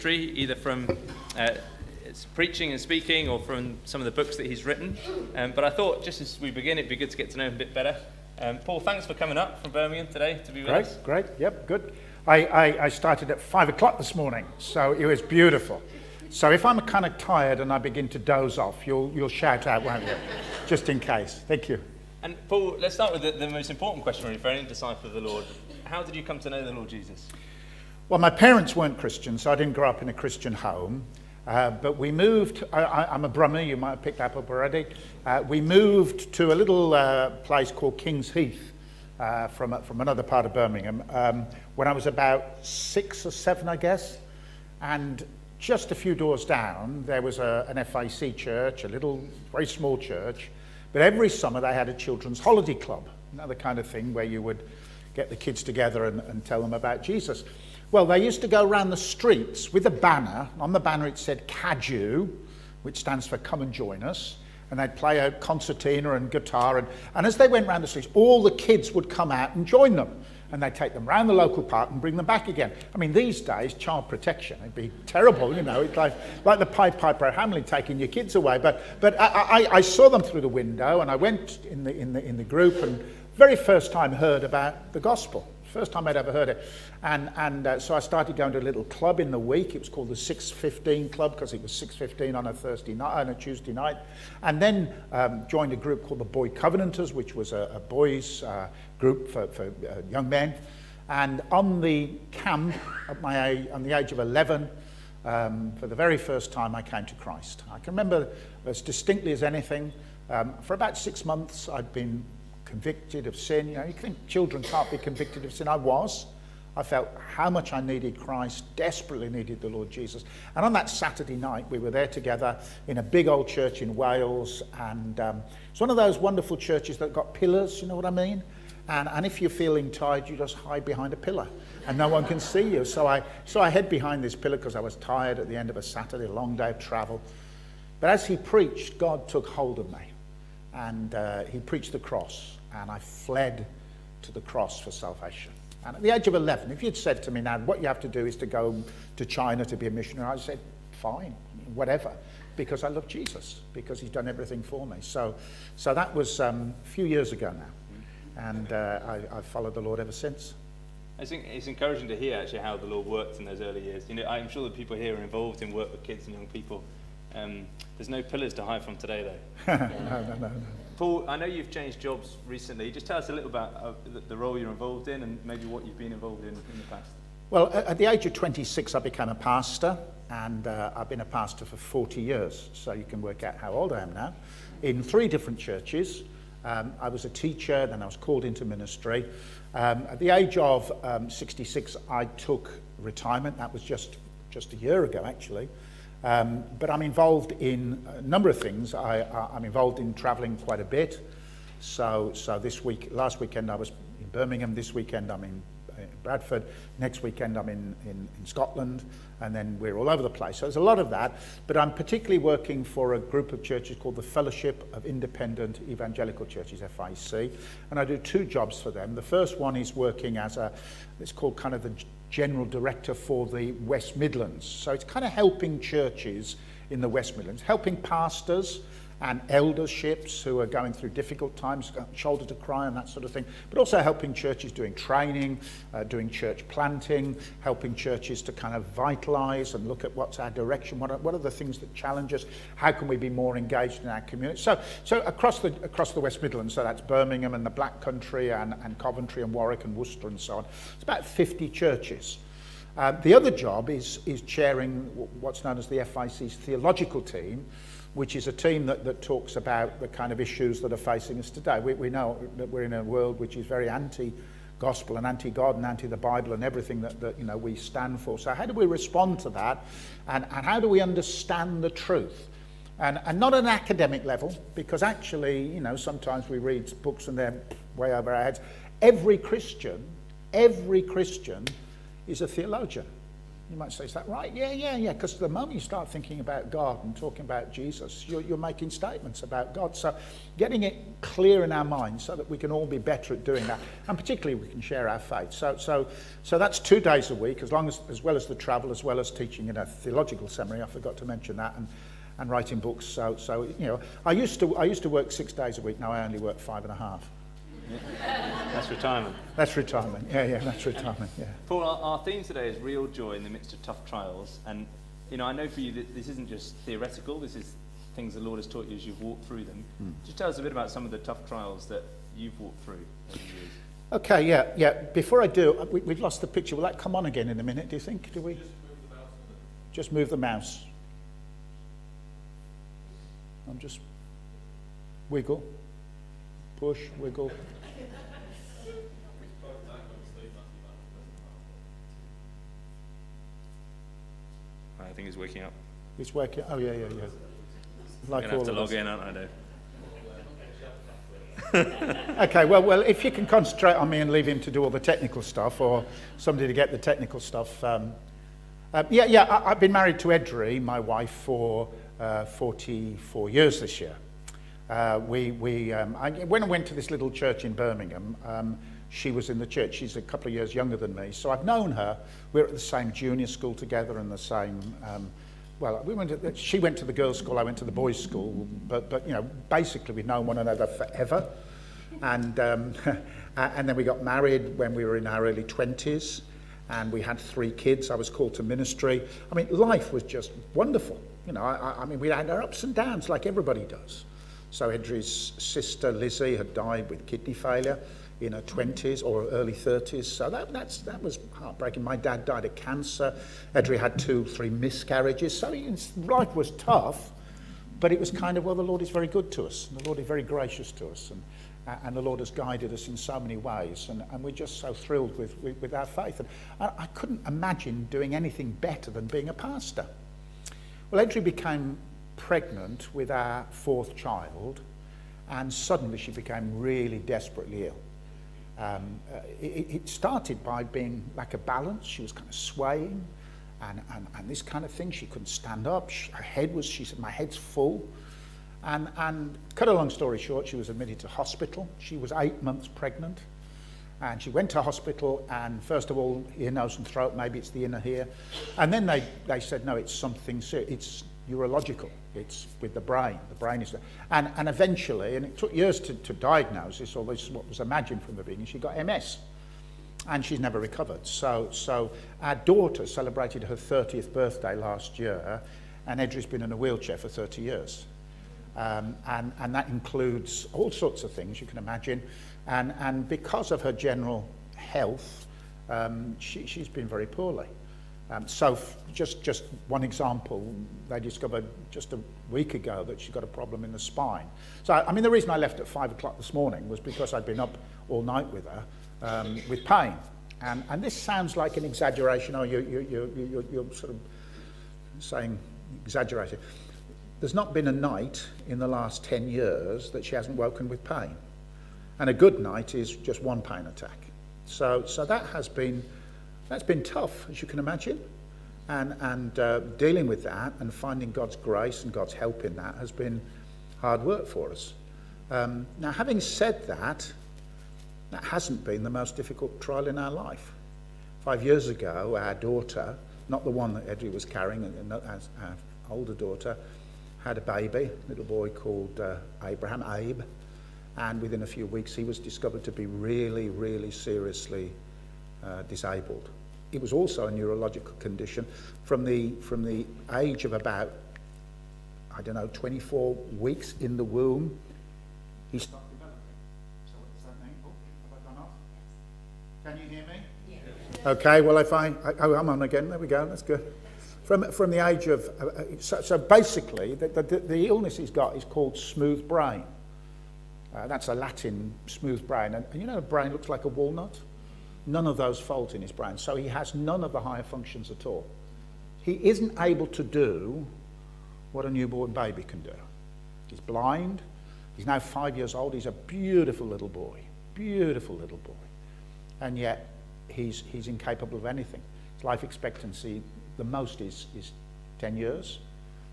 ministry, either from preaching and speaking or from some of the books that he's written. But I thought, just as we begin, it'd be good to get to know him a bit better. Paul, thanks for coming up from Birmingham today to be with us. Great, yep, good. I started at 5 o'clock this morning, so it was beautiful. So if I'm kind of tired and I begin to doze off, you'll shout out, won't you? Just in case. Thank you. And Paul, let's start with the most important question really for any disciple of the Lord. How did you come to know the Lord Jesus? Well, my parents weren't Christian, so I didn't grow up in a Christian home. But we moved, I'm a Brummie, you might have picked that up already. We moved to a little place called King's Heath from another part of Birmingham when I was about 6 or 7, I guess. And just a few doors down, there was an FIC church, a little, very small church. But every summer they had a children's holiday club, another kind of thing where you would get the kids together and tell them about Jesus. Well, they used to go around the streets with a banner. On the banner it said CAJU, which stands for Come and Join Us. And they'd play a concertina and guitar. And as they went around the streets, all the kids would come out and join them. And they'd take them round the local park and bring them back again. I mean, these days, child protection, it'd be terrible, you know. It's like the Pied Piper at Hamelin taking your kids away. But I saw them through the window, and I went in the group and very first time heard about the gospel. First time I'd ever heard it. And so I started going to a little club in the week. It was called the 6:15 Club because it was 6:15 on a Thursday night, on a Tuesday night. And then joined a group called the Boy Covenanters, which was a boys' group for young men. And on the camp, on the age of 11, for the very first time, I came to Christ. I can remember as distinctly as anything. For about 6 months, I'd been convicted of sin. You know, you think children can't be convicted of sin. I was. I felt how much I needed Christ, desperately needed the Lord Jesus. And on that Saturday night, we were there together in a big old church in Wales. And it's one of those wonderful churches that got pillars, you know what I mean? And if you're feeling tired, you just hide behind a pillar and no one can see you. So I hid behind this pillar because I was tired at the end of a Saturday, a long day of travel. But as he preached, God took hold of me. And he preached the cross. And I fled to the cross for salvation. And at the age of 11, if you'd said to me now, what you have to do is to go to China to be a missionary, I'd said, fine, whatever, because I love Jesus, because he's done everything for me. So that was a few years ago now. And I've followed the Lord ever since. I think it's encouraging to hear actually how the Lord worked in those early years. You know, I'm sure the people here are involved in work with kids and young people. There's no pillars to hide from today, though. No. Paul, I know you've changed jobs recently. Just tell us a little about the role you're involved in and maybe what you've been involved in the past. Well, at the age of 26, I became a pastor, and I've been a pastor for 40 years, so you can work out how old I am now, in 3 different churches. I was a teacher, then I was called into ministry. At the age of 66, I took retirement. That was just a year ago, actually. But I'm involved in a number of things. I'm involved in travelling quite a bit. So last weekend I was in Birmingham. This weekend I'm in Bradford. Next weekend I'm in Scotland. And then we're all over the place. So there's a lot of that. But I'm particularly working for a group of churches called the Fellowship of Independent Evangelical Churches, FIC. And I do 2 jobs for them. The first one is working as it's called kind of the General Director for the West Midlands. So it's kind of helping churches in the West Midlands, helping pastors and elderships who are going through difficult times, shoulder to cry and that sort of thing, but also helping churches doing training, doing church planting, helping churches to kind of vitalise and look at what's our direction, what are the things that challenge us, how can we be more engaged in our community. So across the West Midlands, so that's Birmingham and the Black Country and Coventry and Warwick and Worcester and so on, it's about 50 churches. The other job is chairing what's known as the FIC's theological team, which is a team that talks about the kind of issues that are facing us today. We know that we're in a world which is very anti-gospel and anti-God and anti the Bible and everything that you know we stand for. So how do we respond to that, and how do we understand the truth? And not at an academic level, because actually, you know, sometimes we read books and they're way over our heads. Every Christian is a theologian. You might say, is that right? Yeah. Because the moment you start thinking about God and talking about Jesus, you're making statements about God. So getting it clear in our minds so that we can all be better at doing that. And particularly we can share our faith. So that's 2 days a week, as well as the travel, as well as teaching in a theological seminary. I forgot to mention that. And writing books. So I used to work 6 days a week. Now I only work 5.5. That's retirement. That's retirement. Yeah, that's retirement. Yeah. Paul, our theme today is real joy in the midst of tough trials. And, I know for you that this isn't just theoretical. This is things the Lord has taught you as you've walked through them. Just tell us a bit about some of the tough trials that you've walked through over the years. Okay, yeah. Before I do, we've lost the picture. Will that come on again in a minute, do you think? Do we? Just move the mouse. I'm just wiggle, push, wiggle. I think he's waking up. It's working. Oh yeah. Like I'm going to have to all of log us. in, aren't I, Dave? Okay, well, if you can concentrate on me and leave him to do all the technical stuff, or somebody to get the technical stuff. I've been married to Edri, my wife, for 44 years this year. When I went to this little church in Birmingham, she was in the church. She's a couple of years younger than me, so I've known her. We're at the same junior school together and the same. She went to the girls' school, I went to the boys' school, but basically we've known one another forever. And and then we got married when we were in our early 20s, and we had 3 kids. I was called to ministry. I mean, life was just wonderful. I mean, we had our ups and downs like everybody does. So Edri's sister Lizzie had died with kidney failure in her 20s or early 30s. So that was heartbreaking. My dad died of cancer. Edri had 2-3 miscarriages. So life was tough, but it was kind of, well, the Lord is very good to us. And the Lord is very gracious to us. And the Lord has guided us in so many ways. And we're just so thrilled with our faith. And I couldn't imagine doing anything better than being a pastor. Well, Edri became pregnant with our 4th child, and suddenly she became really desperately ill. It started by being lack of balance. She was kind of swaying and this kind of thing. She couldn't stand up. She said, my head's full. And cut a long story short, she was admitted to hospital. She was 8 months pregnant. And she went to hospital, and first of all, ear, nose and throat, maybe it's the inner ear. And then they said, no, it's something serious. It's neurological. It's with the brain. The brain is... And eventually, and it took years to diagnose this, although this is what was imagined from the beginning, she got MS. And she's never recovered. So our daughter celebrated her 30th birthday last year, and Edri's been in a wheelchair for 30 years. And that includes all sorts of things you can imagine. And because of her general health, she's been very poorly. Just one example, they discovered just a week ago that she's got a problem in the spine. So, I mean, the reason I left at 5 o'clock this morning was because I'd been up all night with her with pain. And this sounds like an exaggeration. Oh, you're sort of saying exaggerated. There's not been a night in the last 10 years that she hasn't woken with pain. And a good night is just one pain attack. So that's been tough, as you can imagine. And dealing with that and finding God's grace and God's help in that has been hard work for us. Now, having said that hasn't been the most difficult trial in our life. 5 years ago, our daughter, not the one that Edri was carrying, as our older daughter, had a baby, a little boy called Abe. And within a few weeks, he was discovered to be really, really seriously disabled. It was also a neurological condition. From the age of about, 24 weeks in the womb, he stopped developing. So what does that mean? Oh, have I gone off? Can you hear me? Yeah. Okay, well, I'm on again. There we go, that's good. From the age of, so basically, the illness he's got is called smooth brain. That's a Latin, smooth brain. And the brain looks like a walnut? None of those folds in his brain. So he has none of the higher functions at all. He isn't able to do what a newborn baby can do. He's blind. He's now 5 years old. He's a beautiful little boy. Beautiful little boy. And yet, he's incapable of anything. His life expectancy the most is 10 years.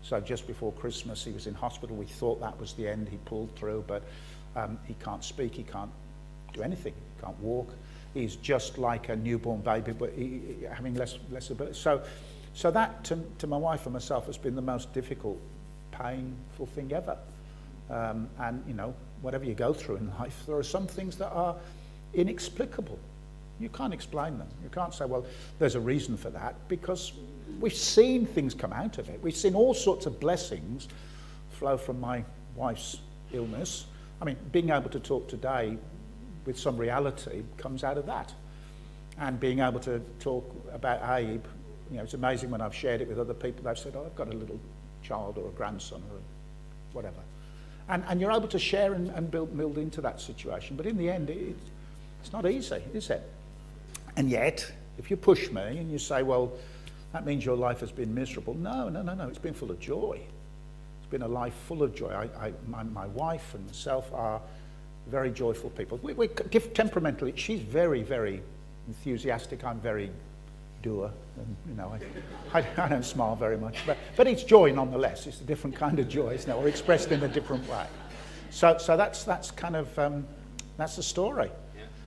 So just before Christmas, he was in hospital. We thought that was the end. He pulled through, but he can't speak. He can't do anything. He can't walk. He's just like a newborn baby, but having less ability. So that, to my wife and myself, has been the most difficult, painful thing ever. And, you know, whatever you go through in life, there are some things that are inexplicable. You can't explain them. You can't say, well, there's a reason for that, because we've seen things come out of it. We've seen all sorts of blessings flow from my wife's illness. I mean, being able to talk today with some reality comes out of that. And being able to talk about Abe, you know, it's amazing when I've shared it with other people, they've said, oh, I've got a little child or a grandson or whatever. And you're able to share and build into that situation. But in the end, it's not easy, is it? And yet, if you push me and you say, well, that means your life has been miserable. No, it's been full of joy. It's been a life full of joy. My wife and myself are very joyful people. We're temperamentally, she's very, very enthusiastic. I'm very doer. And, you know, I don't smile very much. But it's joy nonetheless. It's a different kind of joy, isn't it? Or expressed in a different way. So that's kind of, that's the story.